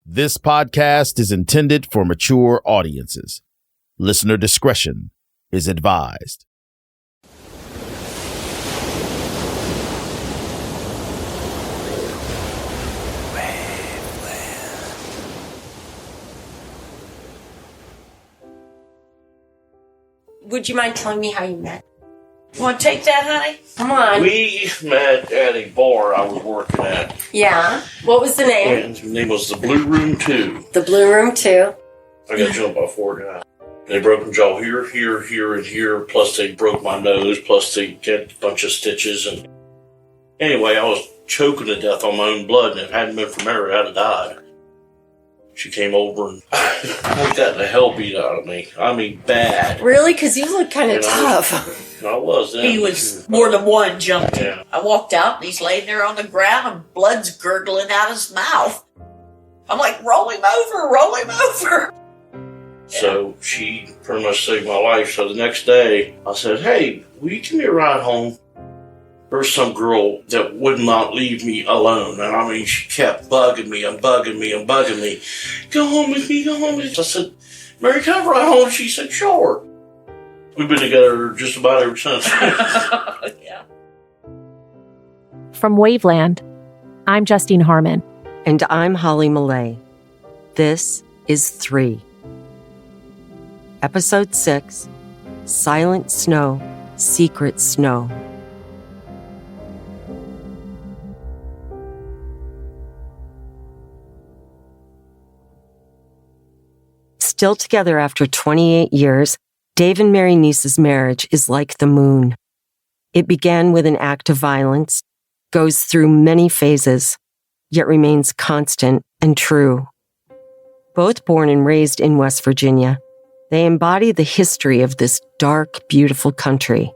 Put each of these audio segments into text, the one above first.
This podcast is intended for mature audiences. Listener discretion is advised. Would you mind telling me how you met? Want to take that, honey? Come on. We met at a bar I was working at. Yeah. What was the name? And his name was the Blue Room 2. The Blue Room 2. I got jumped by 4 guys. They broke my jaw here, and here. Plus they broke my nose. Plus they get a bunch of stitches. And anyway, I was choking to death on my own blood. And if it hadn't been for Mary, I'd have died. She came over and I got the hell beat out of me. I mean, bad. Really? Because you look kind of tough. I was then. He was more than one jumped. Yeah. I walked out and he's laying there on the ground and blood's gurgling out his mouth. I'm like, roll him over. So she pretty much saved my life. So the next day, I said, hey, will you give me a ride home? There's some girl that would not leave me alone. And I mean, she kept bugging me. Go home with me. I said, Mary, can I ride home? She said, sure. We've been together just about ever since. Yeah. From Waveland, I'm Justine Harmon. And I'm Holly Millay. This is 3. Episode 6, Silent Snow, Secret Snow. Still together after 28 years, Dave and Mary Neese's marriage is like the moon. It began with an act of violence, goes through many phases, yet remains constant and true. Both born and raised in West Virginia, they embody the history of this dark, beautiful country,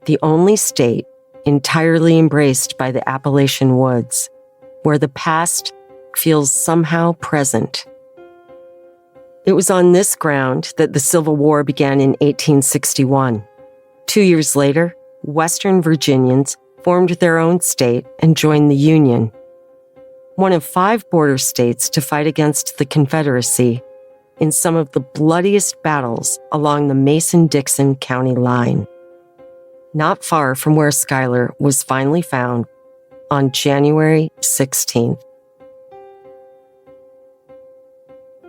the only state entirely embraced by the Appalachian woods, where the past feels somehow present. It was on this ground that the Civil War began in 1861. 2 years later, Western Virginians formed their own state and joined the Union. One of 5 border states to fight against the Confederacy in some of the bloodiest battles along the Mason-Dixon county line. Not far from where Skylar was finally found on January 16th.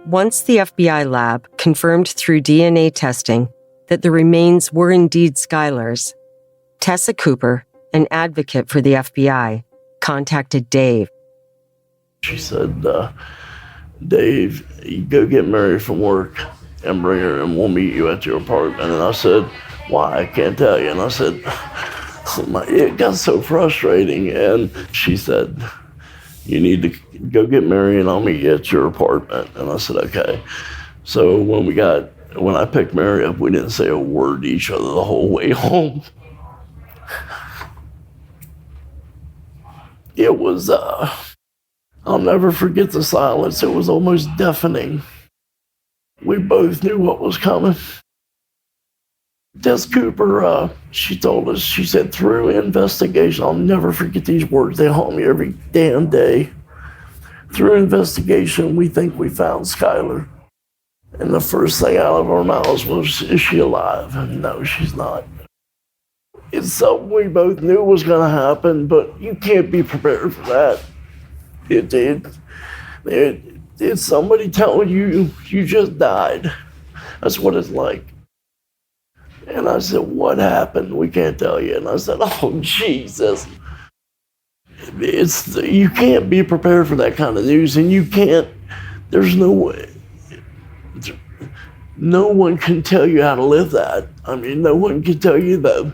Once the FBI lab confirmed through DNA testing that the remains were indeed Skylar's, Tessa Cooper, an advocate for the FBI, contacted Dave. She said, Dave, you go get Mary from work and bring her and we'll meet you at your apartment. And I said, why? I can't tell you. And I said, it got so frustrating. And she said, you need to go get Mary and I'll meet you at your apartment. And I said, okay. So when I picked Mary up, we didn't say a word to each other the whole way home. It was, I'll never forget the silence. It was almost deafening. We both knew what was coming. Tess Cooper, she told us, she said, through investigation, I'll never forget these words, they haunt me every damn day. Through investigation, we think we found Skylar. And the first thing out of our mouths was, is she alive? And no, she's not. It's something we both knew was going to happen, but you can't be prepared for that. It's somebody telling you just died. That's what it's like. And I said, what happened? We can't tell you. And I said, oh, Jesus. You can't be prepared for that kind of news, and there's no way. No one can tell you how to live that. I mean, no one can tell you the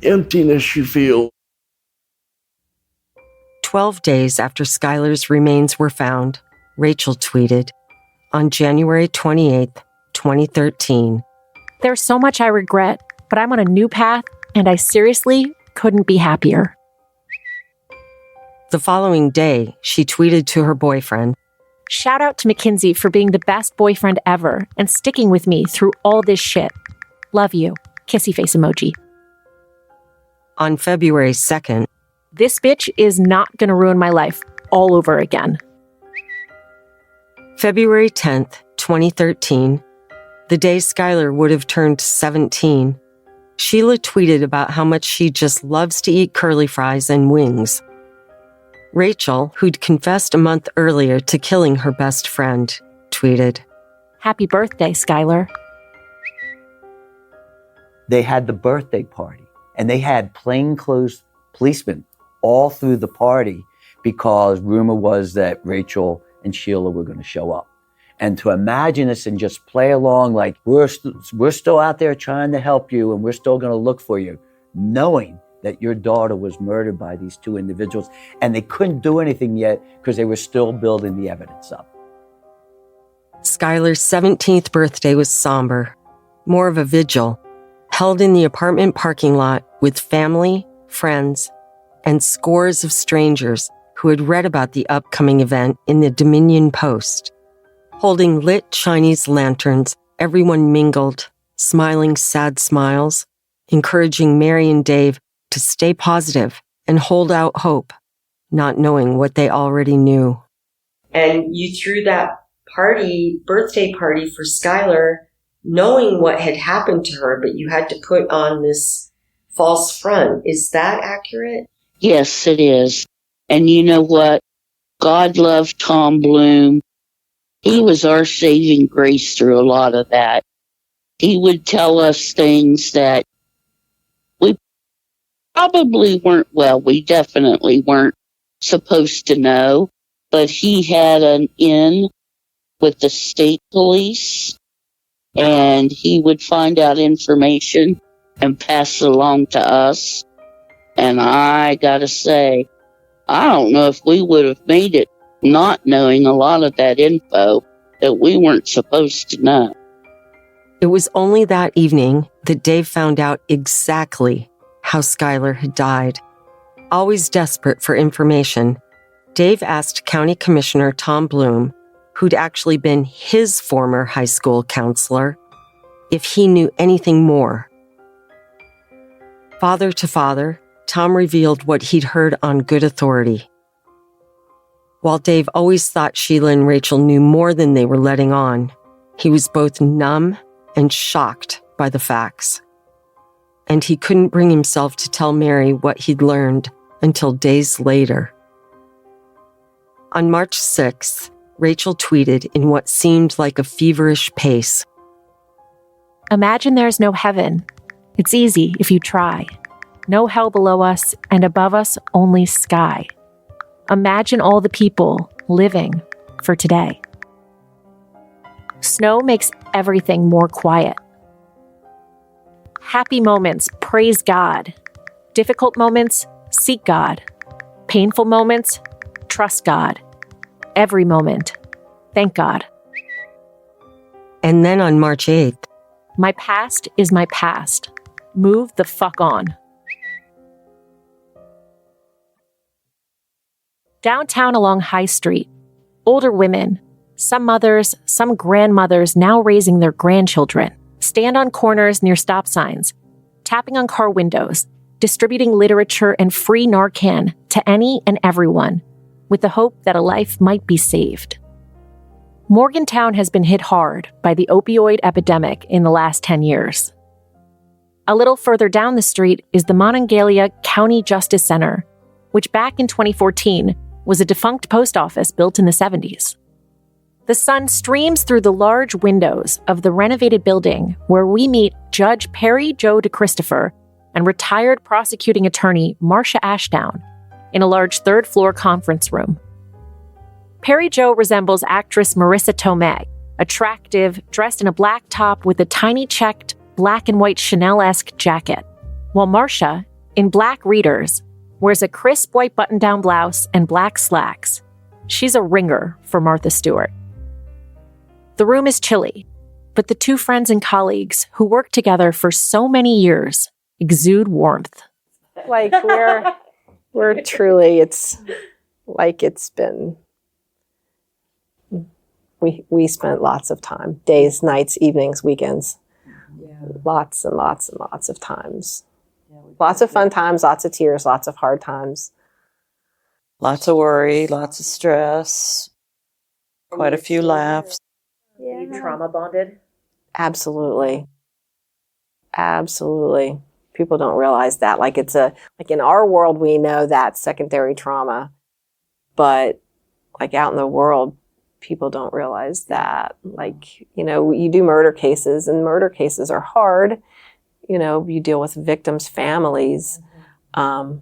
emptiness you feel. 12 days after Skylar's remains were found, Rachel tweeted, on January 28th, 2013, There's so much I regret, but I'm on a new path, and I seriously couldn't be happier. The following day, she tweeted to her boyfriend, Shout out to Mackenzie for being the best boyfriend ever and sticking with me through all this shit. Love you. Kissy face emoji. On February 2nd, This bitch is not gonna ruin my life all over again. February 10th, 2013, the day Skylar would have turned 17, Sheila tweeted about how much she just loves to eat curly fries and wings. Rachel, who'd confessed a month earlier to killing her best friend, tweeted, Happy birthday, Skylar. They had the birthday party, and they had plainclothes policemen all through the party because rumor was that Rachel and Sheila were going to show up. And to imagine this and just play along like we're still out there trying to help you and we're still going to look for you, knowing that your daughter was murdered by these two individuals, and they couldn't do anything yet because they were still building the evidence up. Skylar's 17th birthday was somber, more of a vigil, held in the apartment parking lot with family, friends, and scores of strangers who had read about the upcoming event in the Dominion Post. Holding lit Chinese lanterns, everyone mingled, smiling sad smiles, encouraging Mary and Dave to stay positive and hold out hope, not knowing what they already knew. And you threw that birthday party for Skylar, knowing what had happened to her, but you had to put on this false front. Is that accurate? Yes, it is. And you know what? God loved Tom Bloom. He was our saving grace through a lot of that. He would tell us things that we probably weren't, well, we definitely weren't supposed to know, but he had an in with the state police, and he would find out information and pass it along to us. And I gotta say, I don't know if we would have made it not knowing a lot of that info that we weren't supposed to know. It was only that evening that Dave found out exactly how Skylar had died. Always desperate for information, Dave asked County Commissioner Tom Bloom, who'd actually been his former high school counselor, if he knew anything more. Father to father, Tom revealed what he'd heard on good authority. While Dave always thought Sheila and Rachel knew more than they were letting on, he was both numb and shocked by the facts. And he couldn't bring himself to tell Mary what he'd learned until days later. On March 6th, Rachel tweeted in what seemed like a feverish pace. Imagine there's no heaven. It's easy if you try. No hell below us, and above us only sky. Imagine all the people living for today. Snow makes everything more quiet. Happy moments, praise God. Difficult moments, seek God. Painful moments, trust God. Every moment, thank God. And then on March 8th, my past is my past. Move the fuck on. Downtown along High Street, older women, some mothers, some grandmothers now raising their grandchildren, stand on corners near stop signs, tapping on car windows, distributing literature and free Narcan to any and everyone, with the hope that a life might be saved. Morgantown has been hit hard by the opioid epidemic in the last 10 years. A little further down the street is the Monongalia County Justice Center, which back in 2014 was a defunct post office built in the 70s. The sun streams through the large windows of the renovated building where we meet Judge Perry Jo DeChristopher and retired prosecuting attorney Marcia Ashdown in a large third-floor conference room. Perry Jo resembles actress Marissa Tomei, attractive, dressed in a black top with a tiny checked black and white Chanel-esque jacket, while Marcia, in black readers, wears a crisp white button-down blouse and black slacks. She's a ringer for Martha Stewart. The room is chilly, but the two friends and colleagues who worked together for so many years exude warmth. Like we're truly, it's like it's been, we spent lots of time, days, nights, evenings, weekends, lots and lots and lots of times. Lots of fun times, lots of tears, lots of hard times. Lots of worry, lots of stress. quite a few laughs. Yeah. You trauma bonded? Absolutely. Absolutely. People don't realize that. Like in our world, we know that's secondary trauma, but like out in the world, people don't realize that. Like, you do murder cases, and murder cases are hard. You deal with victims' families. But,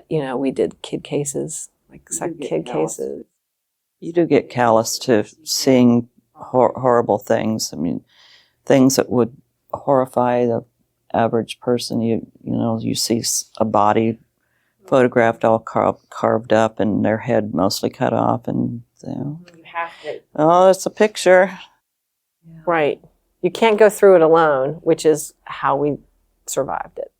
we did kid cases, like kid cases. You do get callous to seeing horrible things. I mean, things that would horrify the average person. You see a body photographed all carved up and their head mostly cut off, and you have to. Oh, it's a picture. Right. You can't go through it alone, which is how we survived it.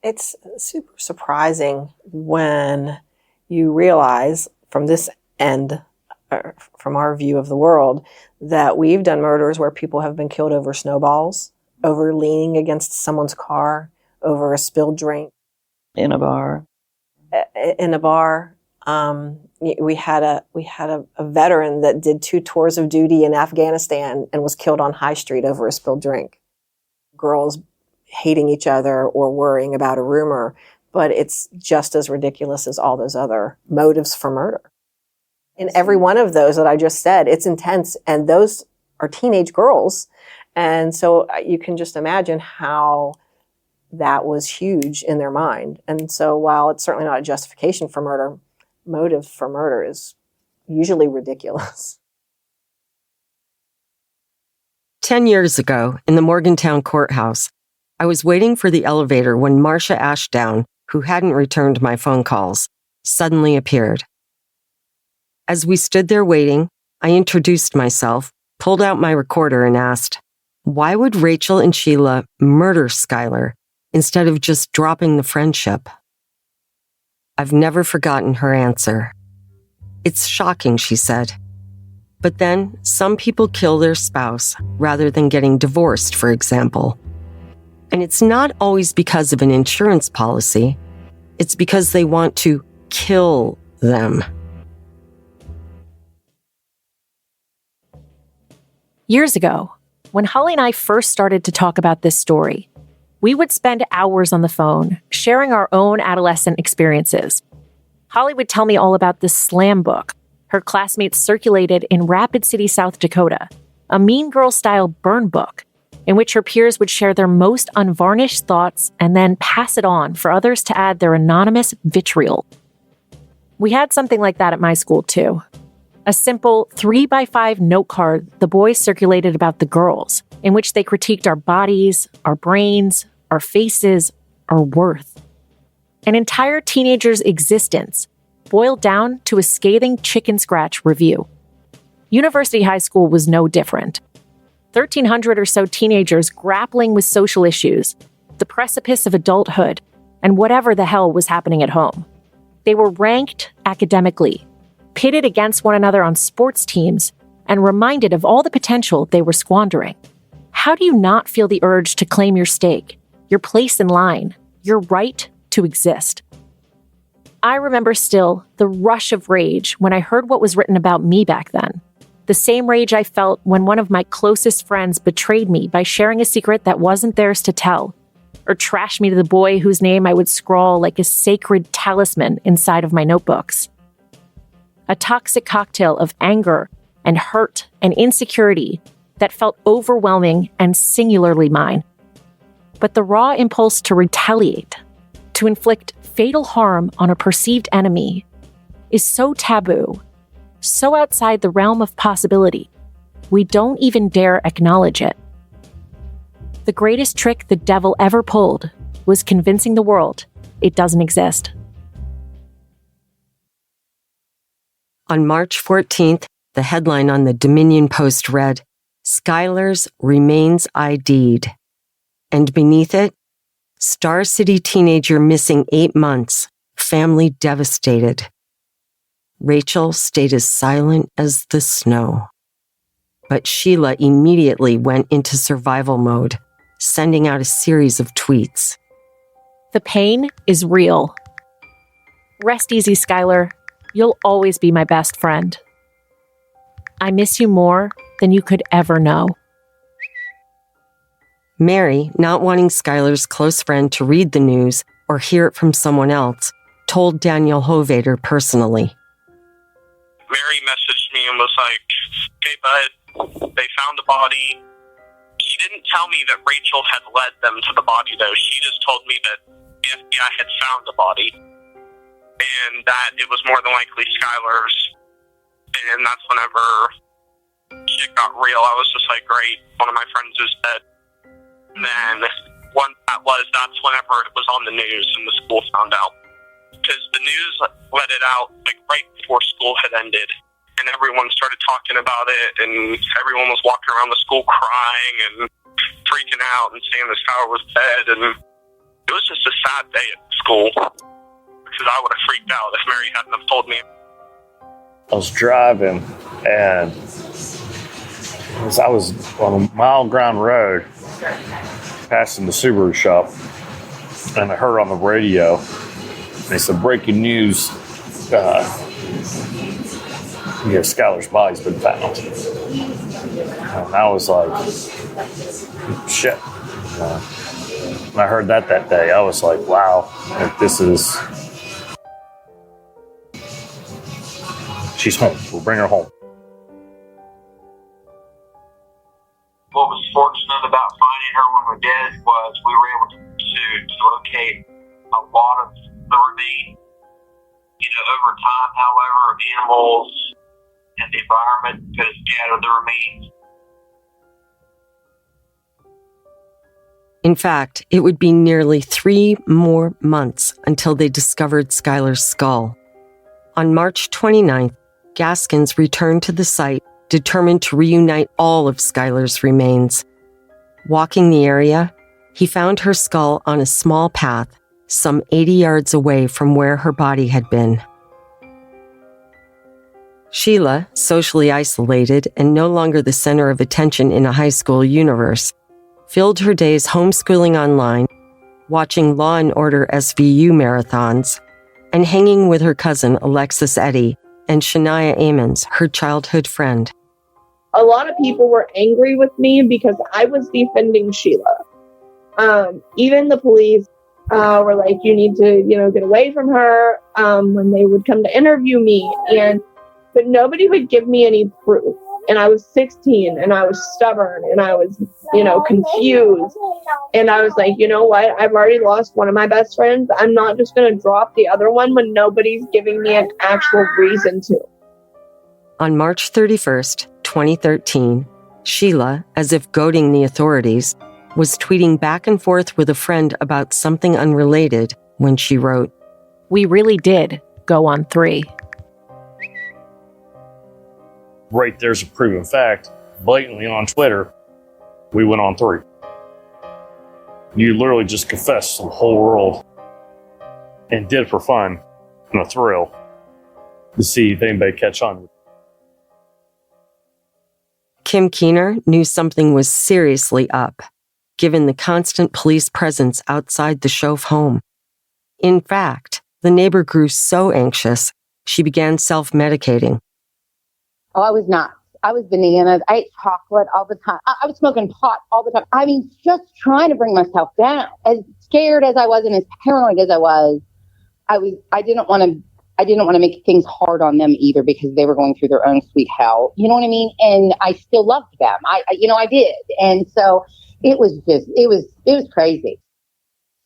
It's super surprising when you realize from this end, from our view of the world, that we've done murders where people have been killed over snowballs, over leaning against someone's car, over a spilled drink. In a bar. We had a veteran that did 2 tours of duty in Afghanistan and was killed on High Street over a spilled drink. Girls hating each other or worrying about a rumor, but it's just as ridiculous as all those other motives for murder. In every one of those that I just said, it's intense, and those are teenage girls. And so you can just imagine how that was huge in their mind. And so while it's certainly not a justification for murder, motive for murder is usually ridiculous. 10 years ago, in the Morgantown courthouse, I was waiting for the elevator when Marcia Ashdown, who hadn't returned my phone calls, suddenly appeared. As we stood there waiting, I introduced myself, pulled out my recorder, and asked, why would Rachel and Sheila murder Skylar instead of just dropping the friendship? I've never forgotten her answer. It's shocking, she said. But then some people kill their spouse rather than getting divorced, for example. And it's not always because of an insurance policy. It's because they want to kill them. Years ago, when Holly and I first started to talk about this story, we would spend hours on the phone sharing our own adolescent experiences. Holly would tell me all about the slam book her classmates circulated in Rapid City, South Dakota, a Mean Girl-style burn book in which her peers would share their most unvarnished thoughts and then pass it on for others to add their anonymous vitriol. We had something like that at my school, too. A simple 3x5 note card the boys circulated about the girls, in which they critiqued our bodies, our brains, our faces, our worth. An entire teenager's existence boiled down to a scathing chicken scratch review. University High School was no different. 1,300 or so teenagers grappling with social issues, the precipice of adulthood, and whatever the hell was happening at home. They were ranked academically, pitted against one another on sports teams, and reminded of all the potential they were squandering. How do you not feel the urge to claim your stake, your place in line, your right to exist? I remember still the rush of rage when I heard what was written about me back then. The same rage I felt when one of my closest friends betrayed me by sharing a secret that wasn't theirs to tell, or trashed me to the boy whose name I would scrawl like a sacred talisman inside of my notebooks. A toxic cocktail of anger and hurt and insecurity that felt overwhelming and singularly mine. But the raw impulse to retaliate, to inflict fatal harm on a perceived enemy, is so taboo, so outside the realm of possibility, we don't even dare acknowledge it. The greatest trick the devil ever pulled was convincing the world it doesn't exist. On March 14th, the headline on the Dominion Post read, Skylar's remains ID'd. And beneath it, Star City teenager missing 8 months, family devastated. Rachel stayed as silent as the snow. But Sheila immediately went into survival mode, sending out a series of tweets. The pain is real. Rest easy, Skylar. You'll always be my best friend. I miss you more than you could ever know. Mary, not wanting Skylar's close friend to read the news or hear it from someone else, told Daniel Hovader personally. Mary messaged me and was like, "Hey, bud, they found the body." She didn't tell me that Rachel had led them to the body, though. She just told me that the FBI had found the body and that it was more than likely Skylar's. And that's whenever shit got real. I was just like, great, one of my friends is dead. And then once that's whenever it was on the news and the school found out. Because the news let it out like right before school had ended. And everyone started talking about it, and everyone was walking around the school crying and freaking out and saying that Skylar was dead. And it was just a sad day at school because I would have freaked out if Mary hadn't have told me. I was driving, and I was on a mile ground road passing the Subaru shop, and I heard on the radio, they said, breaking news, Skylar's body's been found. And I was like, shit. When I heard that day, I was like, wow, she's home. We'll bring her home. What was fortunate about finding her when we did was we were able to locate a lot of the remains. Over time, however, animals and the environment could have scattered the remains. In fact, it would be nearly 3 more months until they discovered Skylar's skull. On March 29th, Gaskins returned to the site, determined to reunite all of Skylar's remains. Walking the area, he found her skull on a small path, some 80 yards away from where her body had been. Sheila, socially isolated and no longer the center of attention in a high school universe, filled her days homeschooling online, watching Law & Order SVU marathons, and hanging with her cousin Alexis Eddy and Shania Amons, her childhood friend. A lot of people were angry with me because I was defending Sheila. Even the police were like, you need to, get away from her when they would come to interview me. But nobody would give me any proof. And I was 16 and I was stubborn and I was, confused. And I was like, you know what? I've already lost one of my best friends. I'm not just going to drop the other one when nobody's giving me an actual reason to. On March 31st, 2013, Sheila, as if goading the authorities, was tweeting back and forth with a friend about something unrelated when she wrote, "We really did go on 3. Right there's a proven fact, blatantly on Twitter, we went on 3. You literally just confessed to the whole world and did it for fun and a thrill to see if anybody catch on. Kim Keener knew something was seriously up, given the constant police presence outside the Shove home. In fact, the neighbor grew so anxious, she began self-medicating. Oh, I was nuts. I was bananas. I ate chocolate all the time. I was smoking pot all the time. I mean, just trying to bring myself down. As scared as I was and as paranoid as I was, I didn't want to make things hard on them either because they were going through their own sweet hell. You know what I mean? And I still loved them. I did. And so it was crazy.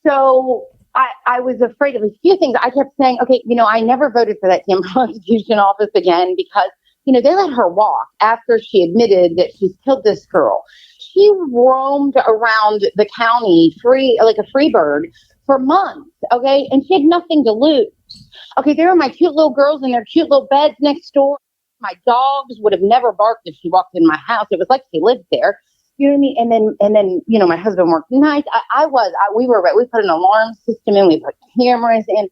So I was afraid of a few things. I kept saying, okay, I never voted for that damn prosecution office again because they let her walk after she admitted that she's killed this girl. She roamed around the county free, like a free bird, for months, okay? And she had nothing to lose. Okay, there were my cute little girls in their cute little beds next door. My dogs would have never barked if she walked in my house. It was like she lived there. You know what I mean? And then my husband worked nights. We put an alarm system in. We put cameras in.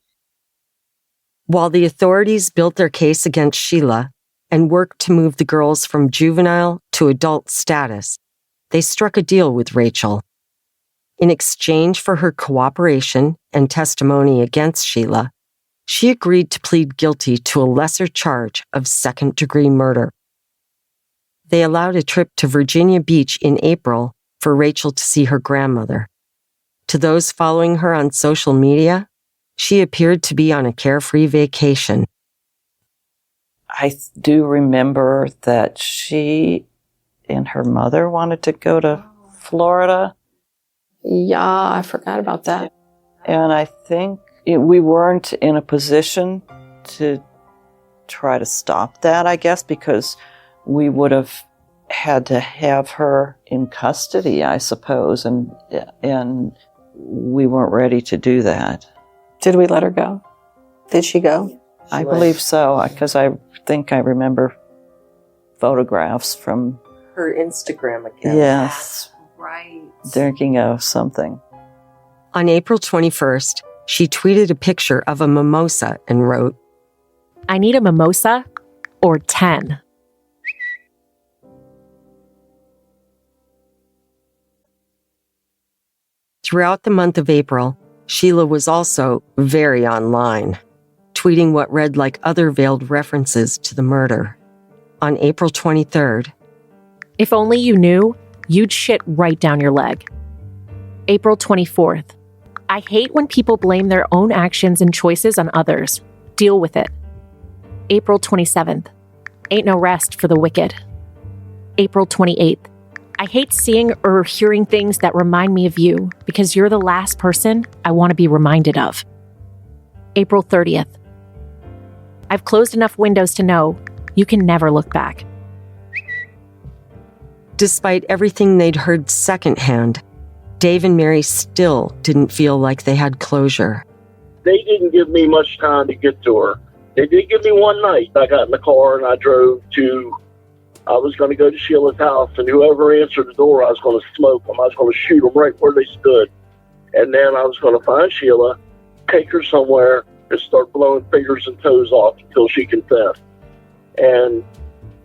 While the authorities built their case against Sheila and worked to move the girls from juvenile to adult status, they struck a deal with Rachel. In exchange for her cooperation and testimony against Sheila, She agreed to plead guilty to a lesser charge of second-degree murder. They allowed a trip to Virginia Beach in April for Rachel to see her grandmother. To those following her on social media, she appeared to be on a carefree vacation. I do remember that she and her mother wanted to go to Florida. Yeah, I forgot about that. And I think we weren't in a position to try to stop that, I guess, because we would have had to have her in custody, I suppose, and we weren't ready to do that. Did we let her go? Did she go? I believe so, because I think I remember photographs from her Instagram account. Yes. Right. Thinking of something. On April 21st, she tweeted a picture of a mimosa and wrote, "I need a mimosa or 10. Throughout the month of April, Sheila was also very online, tweeting what read like other veiled references to the murder. On April 23rd, "If only you knew, you'd shit right down your leg." April 24th, "I hate when people blame their own actions and choices on others. Deal with it." April 27th, "Ain't no rest for the wicked." April 28th, "I hate seeing or hearing things that remind me of you because you're the last person I want to be reminded of." April 30th, "I've closed enough windows to know you can never look back." Despite everything they'd heard secondhand, Dave and Mary still didn't feel like they had closure. They didn't give me much time to get to her. They did give me one night. I got in the car and I was going to go to Sheila's house, and whoever answered the door, I was going to smoke them. I was going to shoot them right where they stood. And then I was going to find Sheila, take her somewhere, and start blowing fingers and toes off until she confessed. And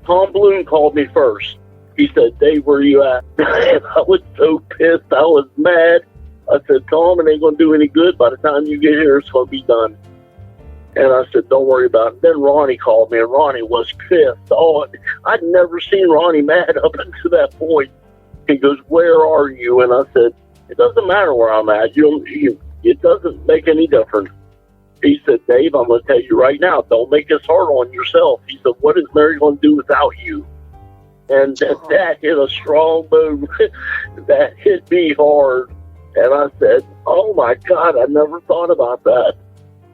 Tom Bloom called me first. He said, "Dave, where you at?" And I was so pissed. I was mad. I said, "Tom, it ain't going to do any good. By the time you get here, it's going to be done." And I said, "Don't worry about it." Then Ronnie called me, and Ronnie was pissed. Oh, I'd never seen Ronnie mad up until that point. He goes, "Where are you?" And I said, "It doesn't matter where I'm at. It doesn't make any difference." He said, "Dave, I'm going to tell you right now, don't make this hard on yourself." He said, "What is Mary going to do without you?" And that hit a strong move. That hit me hard. And I said, "Oh, my God, I never thought about that."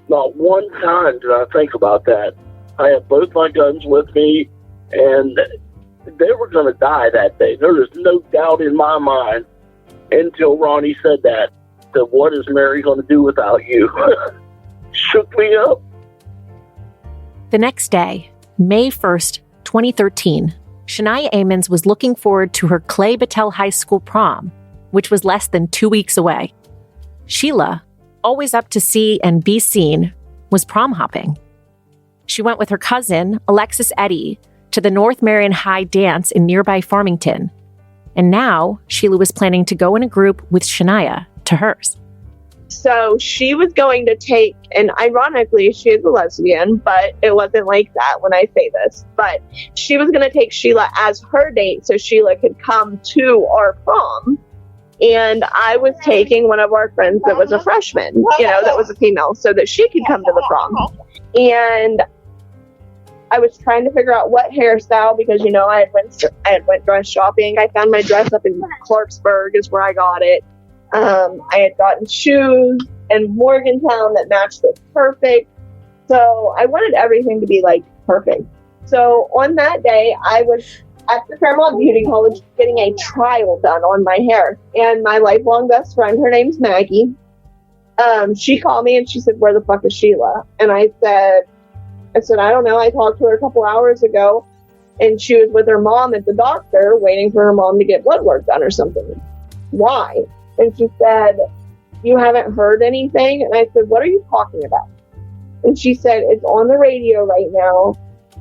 Not one time did I think about that. I had both my guns with me, and they were going to die that day. There was no doubt in my mind until Ronnie said that. Said, "What is Mary going to do without you?" Shook me up. The next day, May 1st, 2013, Shania Amons was looking forward to her Clay Battelle High School prom, which was less than 2 weeks away. Sheila, always up to see and be seen, was prom hopping. She went with her cousin, Alexis Eddy, to the North Marion High dance in nearby Farmington. And now, Sheila was planning to go in a group with Shania to hers. So she was going to take, and ironically, she is a lesbian, but it wasn't like that when I say this. But she was going to take Sheila as her date so Sheila could come to our prom. And I was taking one of our friends that was a freshman, that was a female, so that she could come to the prom. And I was trying to figure out what hairstyle because, I had went dress shopping. I found my dress up in Clarksburg is where I got it. I had gotten shoes in Morgantown that matched it perfect. So I wanted everything to be perfect. So on that day, I was at the Fairmont Beauty College getting a trial done on my hair. And my lifelong best friend, her name's Maggie, she called me and she said, "Where the fuck is Sheila?" And I said, "I don't know. I talked to her a couple hours ago and she was with her mom at the doctor waiting for her mom to get blood work done or something." "Why?" And she said, "You haven't heard anything?" And I said, "What are you talking about?" And she said, "It's on the radio right now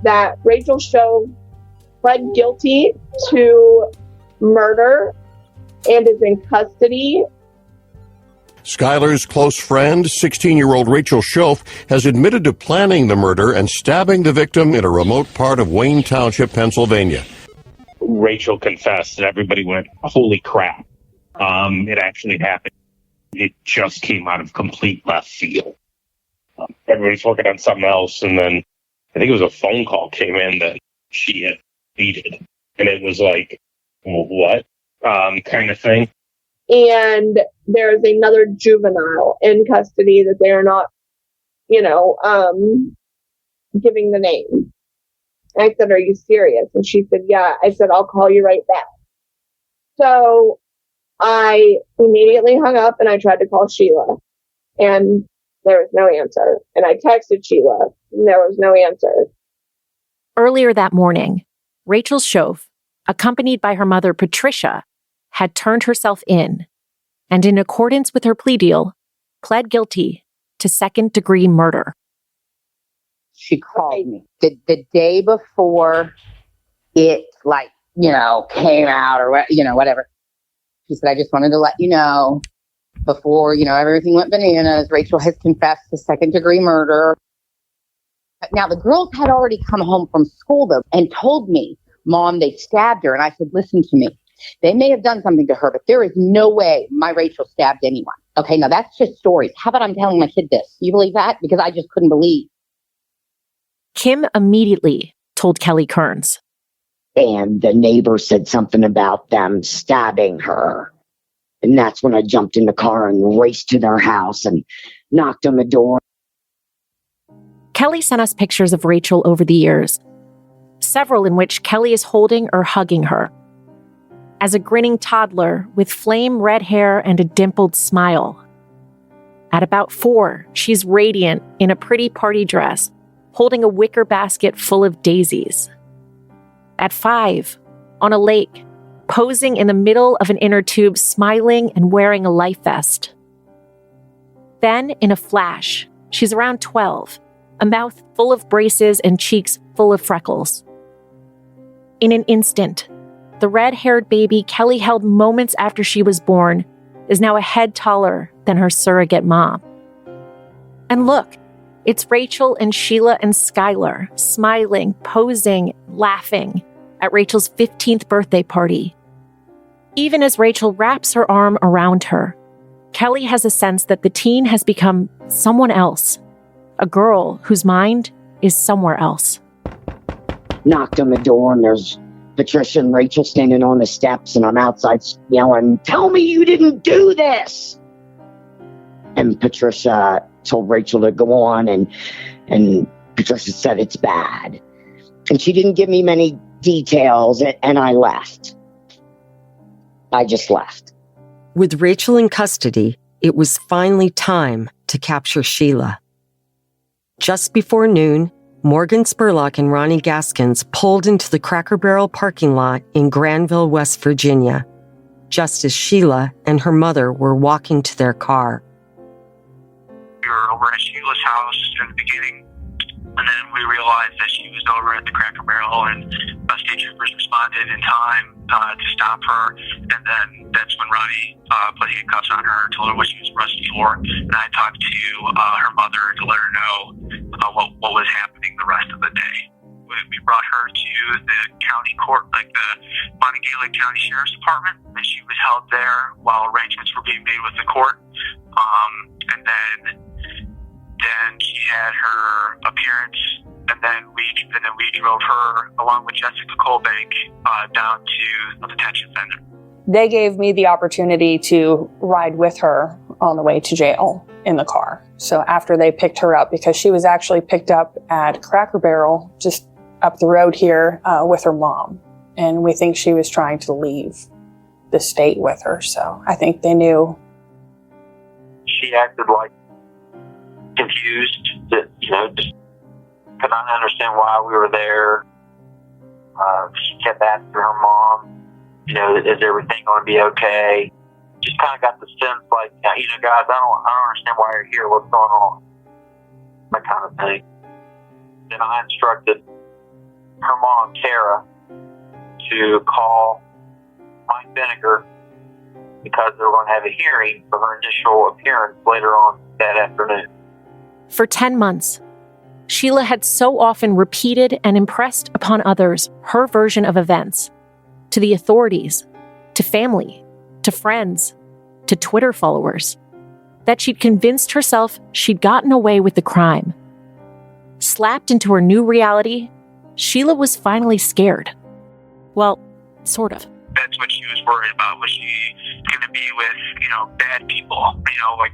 that Rachel Show pled guilty to murder and is in custody." Skylar's close friend, 16-year-old Rachel Schoaf, has admitted to planning the murder and stabbing the victim in a remote part of Wayne Township, Pennsylvania. Rachel confessed, and everybody went, holy crap. It actually happened. It just came out of complete left field. Everybody's working on something else, and then I think it was a phone call came in that she had deleted. And it was like, well, what? Kind of thing. And there's another juvenile in custody that they're not, giving the name. I said, are you serious? And she said, yeah. I said, I'll call you right back. So I immediately hung up and I tried to call Sheila, and there was no answer. And I texted Sheila, and there was no answer. Earlier that morning, Rachel Schoaf, accompanied by her mother Patricia, had turned herself in and, in accordance with her plea deal, pled guilty to second-degree murder. She called me the day before it, came out or, whatever. She said, I just wanted to let you know before, everything went bananas. Rachel has confessed to second-degree murder. Now, the girls had already come home from school, though, and told me, Mom, they stabbed her. And I said, listen to me. They may have done something to her, but there is no way my Rachel stabbed anyone. Okay, now that's just stories. How about I'm telling my kid this? You believe that? Because I just couldn't believe. Kim immediately told Kelly Kearns. And the neighbor said something about them stabbing her. And that's when I jumped in the car and raced to their house and knocked on the door. Kelly sent us pictures of Rachel over the years, several in which Kelly is holding or hugging her. As a grinning toddler with flame red hair and a dimpled smile. At about 4, she's radiant in a pretty party dress, holding a wicker basket full of daisies. At 5, on a lake, posing in the middle of an inner tube, smiling and wearing a life vest. Then, in a flash, she's around 12, a mouth full of braces and cheeks full of freckles. In an instant, the red-haired baby Kelly held moments after she was born is now a head taller than her surrogate mom. And look, it's Rachel and Sheila and Skylar smiling, posing, laughing at Rachel's 15th birthday party. Even as Rachel wraps her arm around her, Kelly has a sense that the teen has become someone else, a girl whose mind is somewhere else. Knocked on the door and there's Patricia and Rachel standing on the steps, and I'm outside yelling, tell me you didn't do this. And Patricia told Rachel to go on, and Patricia said it's bad. And she didn't give me many details, and I left. I just left. With Rachel in custody, it was finally time to capture Sheila. Just before noon, Morgan Spurlock and Ronnie Gaskins pulled into the Cracker Barrel parking lot in Granville, West Virginia, just as Sheila and her mother were walking to their car. We were over at Sheila's house in the beginning, and then we realized that she was over at the Cracker Barrel, and state troopers responded in time to stop her, and then that's when Ronnie put handcuffs on her, told her what she was arrested for, and I talked to her mother to let her know what was happening the rest of the day. We brought her to the county court, like the Montague County Sheriff's Department, and she was held there while arrangements were being made with the court, and then she had her appearance, and then we drove her along with Jessica Colbank down to the detention center. They gave me the opportunity to ride with her on the way to jail in the car. So after they picked her up, because she was actually picked up at Cracker Barrel just up the road here with her mom, and we think she was trying to leave the state with her. So I think they knew. She acted like confused, that, just could not understand why we were there. She kept asking her mom, is everything going to be okay? Just kind of got the sense like, guys, I don't understand why you're here. What's going on? That kind of thing. Then I instructed her mom, Kara, to call Mike Vinegar because they were going to have a hearing for her initial appearance later on that afternoon. For 10 months, Sheila had so often repeated and impressed upon others her version of events, to the authorities, to family, to friends, to Twitter followers, that she'd convinced herself she'd gotten away with the crime. Slapped into her new reality, Sheila was finally scared. Well, sort of. That's what she was worried about. Was she going to be with, bad people? Like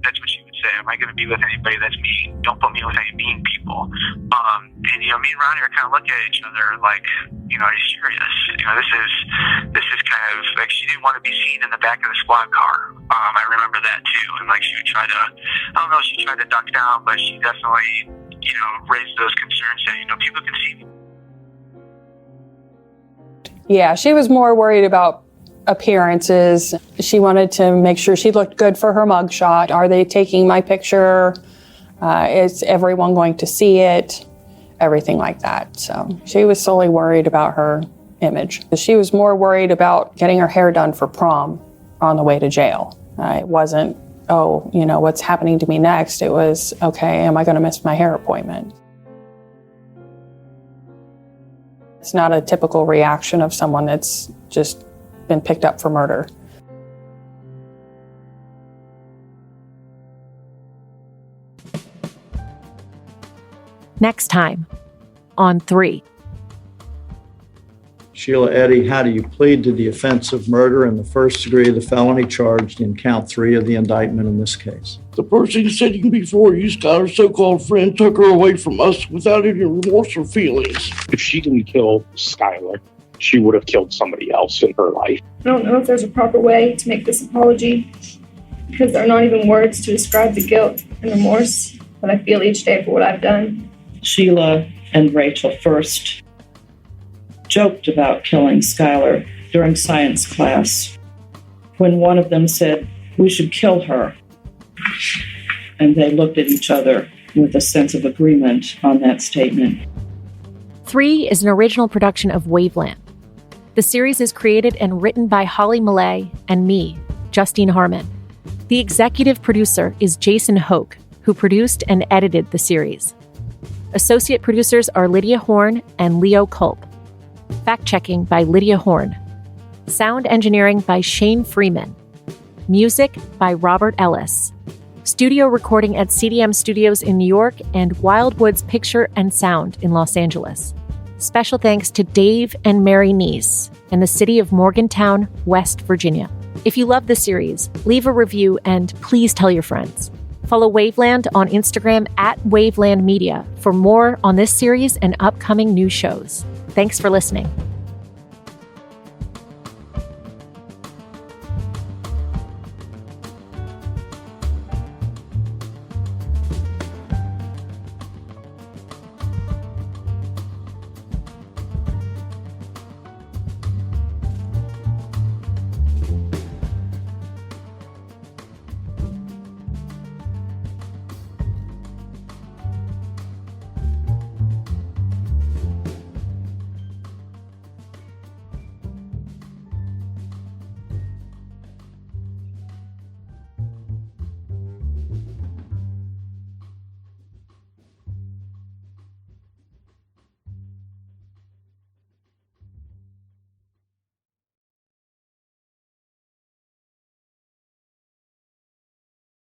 that's what she would say. Am I going to be with anybody that's mean? Don't put me with any mean people. And, me and Ronnie are kind of looking at each other like, are you serious? This is kind of like she didn't want to be seen in the back of the squad car. I remember that too. And like she would try to, I don't know if she tried to duck down, but she definitely, raised those concerns that, people can see me. Yeah, she was more worried about appearances. She wanted to make sure she looked good for her mugshot. Are they taking my picture? Is everyone going to see it? Everything like that. So she was solely worried about her image. She was more worried about getting her hair done for prom on the way to jail. It wasn't, what's happening to me next? It was, okay, am I going to miss my hair appointment? It's not a typical reaction of someone that's just been picked up for murder. Next time on 3. Sheila Eddy, how do you plead to the offense of murder in the first degree of the felony charged in count 3 of the indictment in this case? The person sitting before you, Skylar's so-called friend, took her away from us without any remorse or feelings. If she didn't kill Skylar, she would have killed somebody else in her life. I don't know if there's a proper way to make this apology because there are not even words to describe the guilt and remorse that I feel each day for what I've done. Sheila and Rachel first joked about killing Skylar during science class when one of them said, "We should kill her." And they looked at each other with a sense of agreement on that statement. 3 is an original production of Waveland. The series is created and written by Holly Millay and me, Justine Harmon. The executive producer is Jason Hoke, who produced and edited the series. Associate producers are Lydia Horn and Leo Culp. Fact-checking by Lydia Horn. Sound engineering by Shane Freeman. Music by Robert Ellis. Studio recording at CDM Studios in New York and Wildwoods Picture and Sound in Los Angeles. Special thanks to Dave and Mary Neese and the city of Morgantown, West Virginia. If you love the series, leave a review and please tell your friends. Follow Waveland on Instagram @Waveland Media for more on this series and upcoming new shows. Thanks for listening.